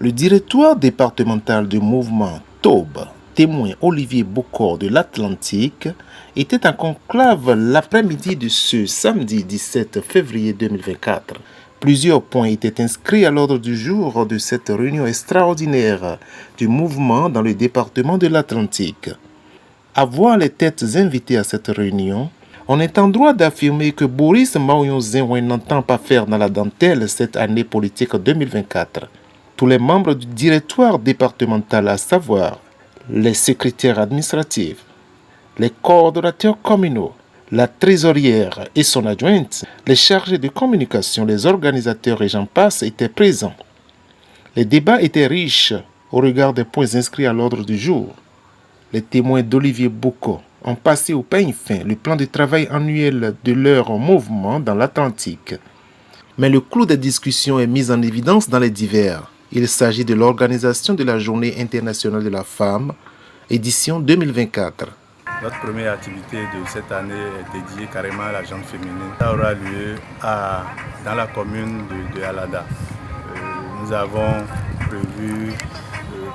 Le directoire départemental du mouvement TAUB, témoin Olivier Bocor de l'Atlantique, était en conclave l'après-midi de ce samedi 17 février 2024. Plusieurs points étaient inscrits à l'ordre du jour de cette réunion extraordinaire du mouvement dans le département de l'Atlantique. À voir les têtes invitées à cette réunion, on est en droit d'affirmer que Boris Maoyon-Zengwen n'entend pas faire dans la dentelle cette année politique 2024. Tous les membres du directoire départemental, à savoir les secrétaires administratifs, les coordonnateurs communaux, la trésorière et son adjointe, les chargés de communication, les organisateurs et j'en passe étaient présents. Les débats étaient riches au regard des points inscrits à l'ordre du jour. Les témoins d'Olivier Bocor ont passé au peigne fin le plan de travail annuel de leur mouvement dans l'Atlantique. Mais le clou des discussions est mis en évidence dans les divers. Il s'agit de l'organisation de la Journée internationale de la femme, édition 2024. Notre première activité de cette année est dédiée carrément à la gente féminine. Ça aura lieu dans la commune de Alada. Nous avons prévu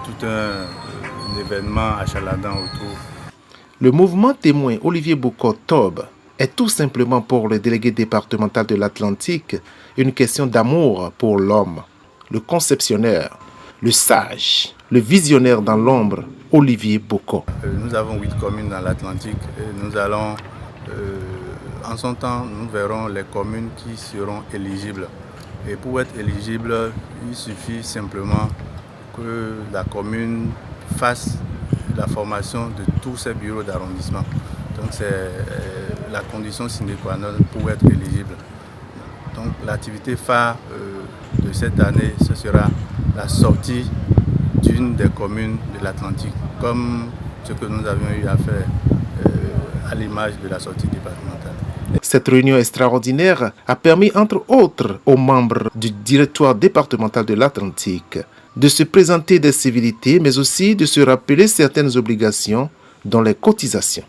tout un événement achaladan autour. Le mouvement témoin Olivier Bocor TAUB est tout simplement pour le délégué départemental de l'Atlantique une question d'amour pour l'homme, le conceptionnaire, le sage, le visionnaire dans l'ombre, Olivier Bocor. Nous avons 8 communes dans l'Atlantique et nous allons, en son temps, nous verrons les communes qui seront éligibles. Et pour être éligible, il suffit simplement que la commune fasse la formation de tous ces bureaux d'arrondissement. Donc c'est la condition sine qua non pour être éligible. Donc l'activité phare de cette année, ce sera la sortie d'une des communes de l'Atlantique, comme ce que nous avions eu à faire à l'image de la sortie départementale. Cette réunion extraordinaire a permis, entre autres, aux membres du directoire départemental de l'Atlantique de se présenter des civilités, mais aussi de se rappeler certaines obligations, dont les cotisations.